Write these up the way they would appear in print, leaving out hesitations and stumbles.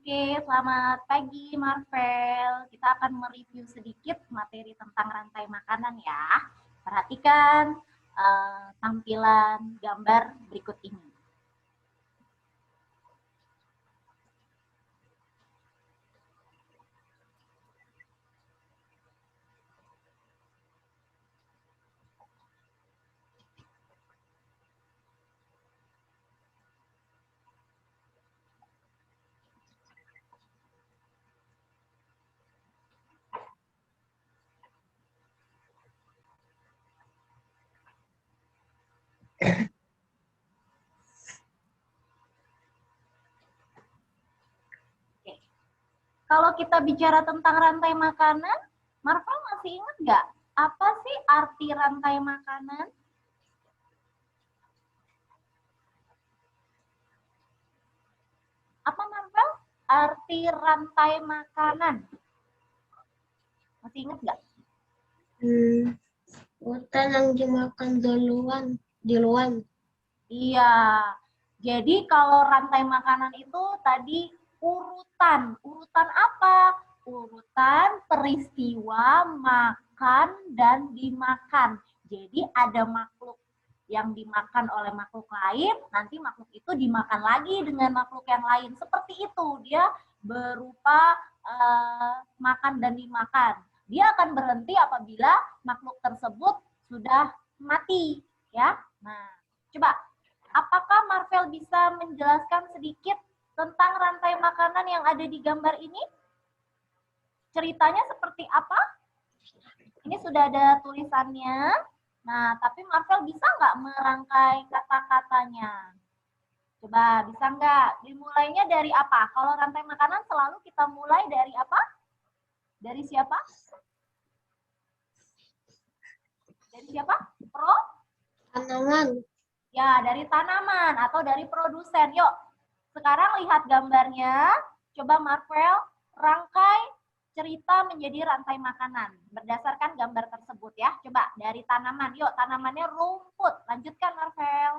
Oke, selamat pagi Marvel. Kita akan mereview sedikit materi tentang rantai makanan ya. Perhatikan tampilan gambar berikut ini. Kalau kita bicara tentang rantai makanan, Marvel masih ingat nggak? Apa sih arti rantai makanan? Apa Marvel? Arti rantai makanan. Masih ingat nggak? Hutan yang dimakan duluan. Iya. Jadi kalau rantai makanan itu tadi urutan. Urutan apa? Urutan peristiwa makan dan dimakan. Jadi ada makhluk yang dimakan oleh makhluk lain, nanti makhluk itu dimakan lagi dengan makhluk yang lain. Seperti itu, dia berupa makan dan dimakan. Dia akan berhenti apabila makhluk tersebut sudah mati, ya. Nah, coba, apakah Marvel bisa menjelaskan sedikit tentang rantai makanan yang ada di gambar ini? Ceritanya seperti apa? Ini sudah ada tulisannya. Nah, tapi Marvel bisa nggak merangkai kata-katanya? Coba, bisa nggak? Dimulainya dari apa? Kalau rantai makanan selalu kita mulai dari apa? Dari siapa? Dari siapa? Tanaman. Ya, dari tanaman atau dari produsen. Yuk, sekarang lihat gambarnya. Coba Marvel rangkai cerita menjadi rantai makanan berdasarkan gambar tersebut ya. Coba dari tanaman. Yuk, tanamannya rumput. Lanjutkan Marvel.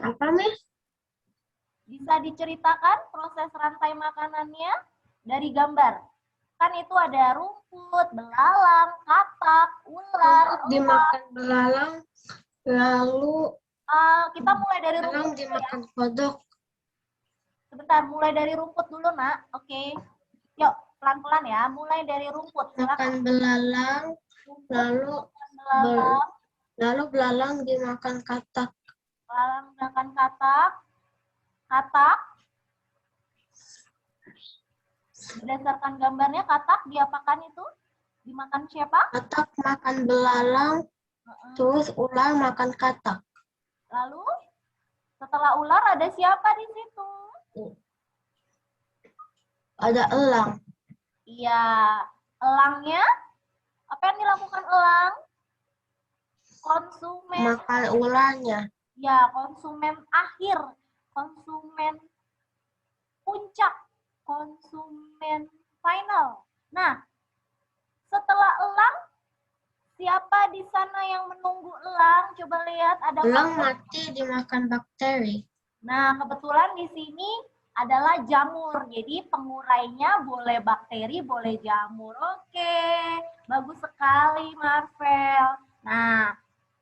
Apa, Miss? Bisa diceritakan proses rantai makanannya dari gambar. Kan itu ada rumput, belalang, katak, ular, dimakan belalang, lalu kita mulai dari belalang rumput dimakan ya. kodok. Sebentar, mulai dari rumput dulu, Nak. Oke. Yuk, pelan-pelan ya. Mulai dari rumput. Makan belalang, lalu belalang dimakan katak. Belalang makan katak. Katak. Berdasarkan gambarnya, katak diapakan itu? Dimakan siapa? Katak makan belalang, terus ular makan katak. Lalu, setelah ular ada siapa di situ? Ada elang. Iya, elangnya apa yang dilakukan elang? Konsumen. Makan ularnya. Ya, konsumen akhir, konsumen puncak, konsumen final. Nah, setelah elang, siapa di sana yang menunggu elang? Coba lihat ada elang mati dimakan bakteri. Nah, kebetulan di sini adalah jamur. Jadi pengurainya boleh bakteri, boleh jamur. Oke, bagus sekali Marvel. Nah,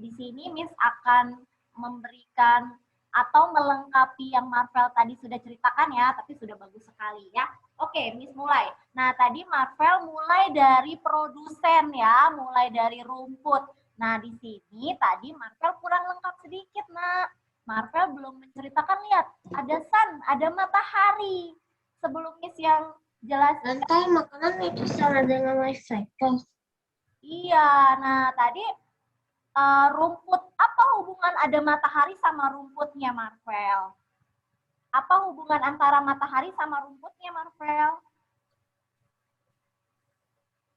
di sini Miss akan memberikan atau melengkapi yang Marvel tadi sudah ceritakan ya, tapi sudah bagus sekali ya. Oke, Miss mulai. Nah, tadi Marvel mulai dari produsen ya, mulai dari rumput. Nah, di sini tadi Marvel kurang lengkap sedikit, Nak. Marvel belum menceritakan, lihat, ada sun, ada matahari. Sebelum Miss yang jelas. Rantai makanan itu sama dengan life cycle. Iya, nah tadi rumput, apa hubungan ada matahari sama rumputnya Marvel? Apa hubungan antara matahari sama rumputnya Marvel?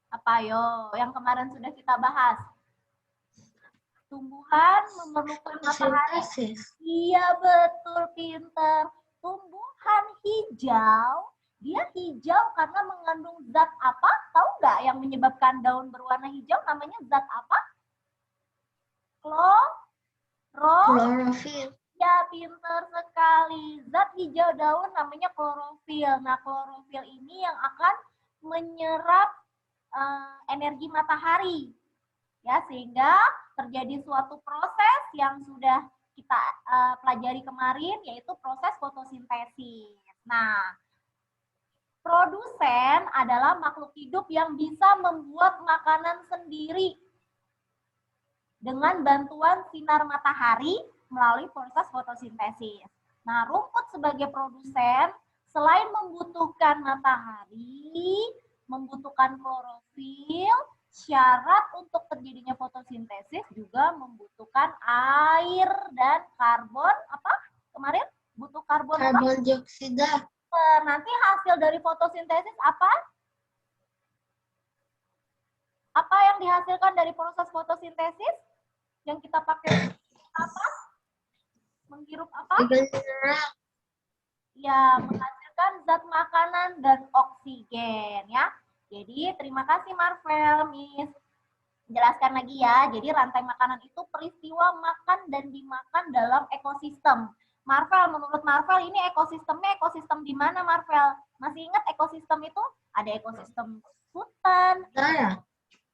Apa yo, yang kemarin sudah kita bahas? Tumbuhan memerlukan matahari. Iya betul, pinter. Tumbuhan hijau, dia hijau karena mengandung zat apa? Tahu nggak yang menyebabkan daun berwarna hijau namanya zat apa? Klorofil. Ya pinter sekali. Zat hijau daun namanya klorofil. Nah, klorofil ini yang akan menyerap energi matahari. Ya, sehingga terjadi suatu proses yang sudah kita pelajari kemarin, yaitu proses fotosintesis. Nah, produsen adalah makhluk hidup yang bisa membuat makanan sendiri dengan bantuan sinar matahari melalui proses fotosintesis. Nah, rumput sebagai produsen selain membutuhkan matahari, membutuhkan klorofil, syarat untuk terjadinya fotosintesis juga membutuhkan air dan karbon apa? Kemarin butuh karbon apa? Karbon dioksida. Nanti hasil dari fotosintesis apa? Apa yang dihasilkan dari proses fotosintesis? Yang kita pakai apa? Menghirup apa? Mineral. Ya, menghasilkan zat makanan dan oksigen ya. Jadi terima kasih Marvel, Miss. Jelaskan lagi ya. Jadi rantai makanan itu peristiwa makan dan dimakan dalam ekosistem. Marvel, menurut Marvel ini ekosistemnya ekosistem di mana Marvel? Masih ingat ekosistem itu? Ada ekosistem hutan. Darat.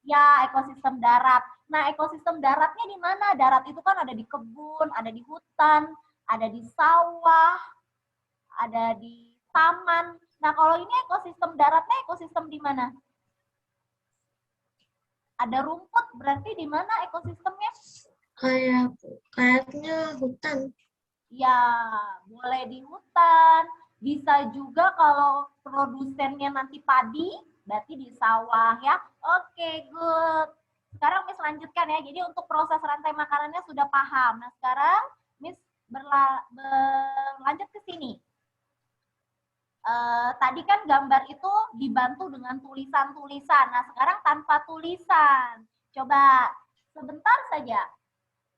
Ya, ekosistem darat. Nah, ekosistem daratnya di mana? Darat itu kan ada di kebun, ada di hutan, ada di sawah, ada di taman. Nah, kalau ini ekosistem daratnya ekosistem di mana? Ada rumput, berarti di mana ekosistemnya? Kayaknya hutan. Ya, boleh di hutan. Bisa juga kalau produsennya nanti padi, berarti di sawah ya. Oke, good. Sekarang Miss lanjutkan ya. Jadi untuk proses rantai makanannya sudah paham. Nah, sekarang Miss berlanjut ke sini. Tadi kan gambar itu dibantu dengan tulisan-tulisan. Nah, sekarang tanpa tulisan. Coba sebentar saja.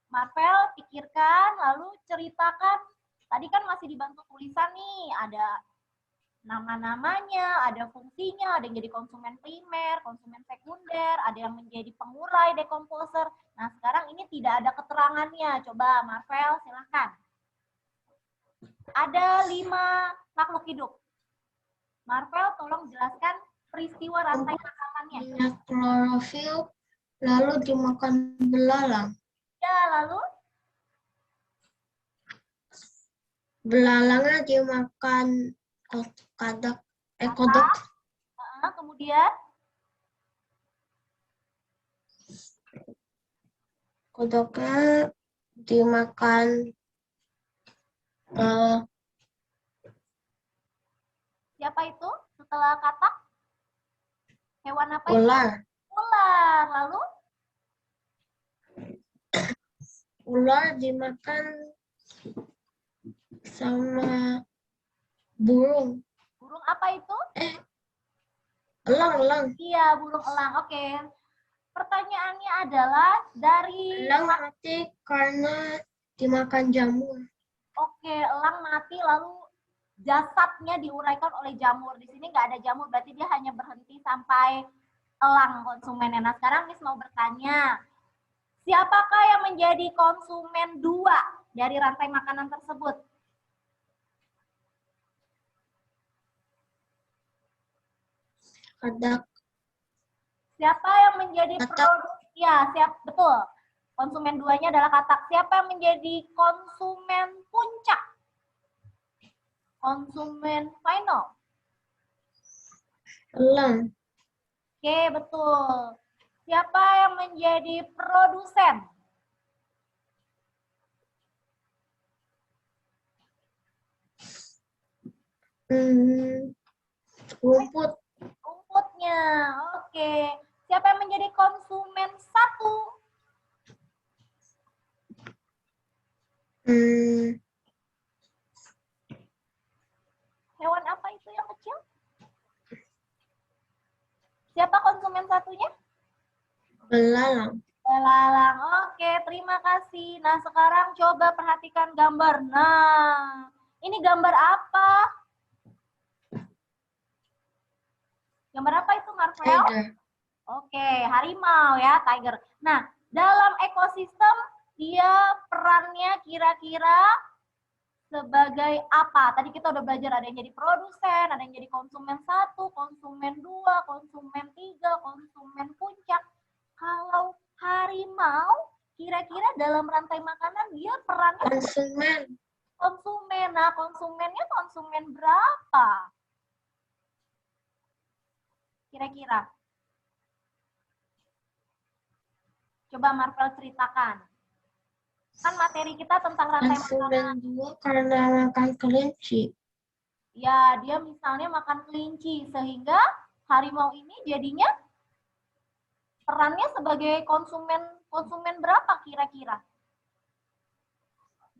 Marvel pikirkan, lalu ceritakan. Tadi kan masih dibantu tulisan nih. Ada nama-namanya, ada fungsinya, ada yang jadi konsumen primer, konsumen sekunder, ada yang menjadi pengurai, dekomposer. Nah, sekarang ini tidak ada keterangannya. Coba Marvel, silakan. Ada 5 makhluk hidup. Marvel, tolong jelaskan peristiwa rantai makanannya. Minyak klorofil, lalu dimakan belalang. Ya, lalu? Belalangnya dimakan kodok. Kemudian? Kodoknya dimakan siapa itu setelah katak? Hewan apa itu? ular. Ular. Lalu? Ular dimakan sama burung. Burung apa itu? Elang. Iya, burung elang. Oke. Pertanyaannya adalah dari... Elang mati karena dimakan jamur. Oke, elang mati lalu jasadnya diuraikan oleh jamur. Di sini nggak ada jamur, berarti dia hanya berhenti sampai elang konsumennya. Nah, sekarang Miss mau bertanya, siapakah yang menjadi konsumen 2 dari rantai makanan tersebut? Katak. Siapa yang menjadi produk? Ya, betul. Konsumen 2-nya adalah katak. Siapa yang menjadi konsumen puncak? Konsumen final? Elang. Oke, betul. Siapa yang menjadi produsen? Rumput. Rumputnya. Oke. Siapa yang menjadi konsumen 1? Hewan apa itu yang kecil? Siapa konsumen satunya? Belalang. Belalang. Oke, terima kasih. Nah, sekarang coba perhatikan gambar. Nah, ini gambar apa? Gambar apa itu, Marvel? Tiger. Oke, harimau ya, tiger. Nah, dalam ekosistem dia perannya kira-kira sebagai apa? Tadi kita udah belajar ada yang jadi produsen, ada yang jadi konsumen 1, konsumen 2, konsumen 3, konsumen puncak. Kalau harimau, kira-kira dalam rantai makanan dia perannya konsumen. konsumen. Nah, konsumennya konsumen berapa? Kira-kira. Coba Marvel ceritakan. Kan materi kita tentang rantai makanan. Konsumen 2 karena makan kelinci. Ya, dia misalnya makan kelinci, sehingga harimau ini jadinya perannya sebagai konsumen berapa kira-kira?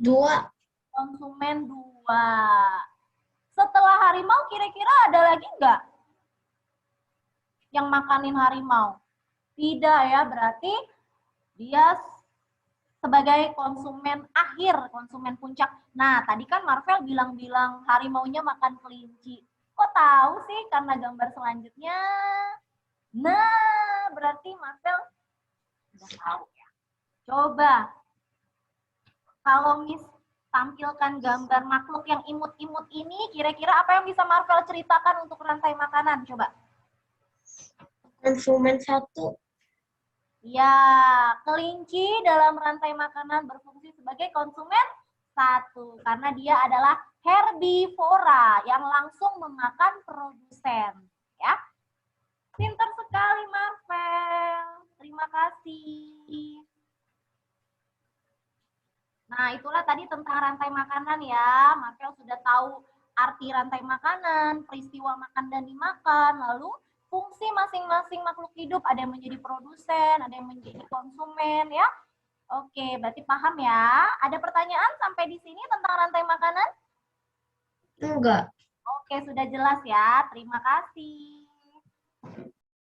2. Konsumen 2. Setelah harimau kira-kira ada lagi nggak yang makanin harimau? Tidak ya, berarti dia sebagai konsumen akhir, konsumen puncak. Nah, tadi kan Marvel bilang-bilang harimaunya makan kelinci. Kok tahu sih? Karena gambar selanjutnya. Nah, berarti Marvel udah tahu ya. Coba, kalau Miss tampilkan gambar makhluk yang imut-imut ini, kira-kira apa yang bisa Marvel ceritakan untuk rantai makanan? Coba. Konsumen 1. Ya, kelinci dalam rantai makanan berfungsi sebagai konsumen 1 karena dia adalah herbivora yang langsung memakan produsen. Ya, pintar sekali Marvel. Terima kasih. Nah, itulah tadi tentang rantai makanan ya. Marvel sudah tahu arti rantai makanan, peristiwa makan dan dimakan, lalu fungsi masing-masing makhluk hidup, ada yang menjadi produsen, ada yang menjadi konsumen ya. Oke, berarti paham ya. Ada pertanyaan sampai di sini tentang rantai makanan? Enggak. Oke, sudah jelas ya. Terima kasih.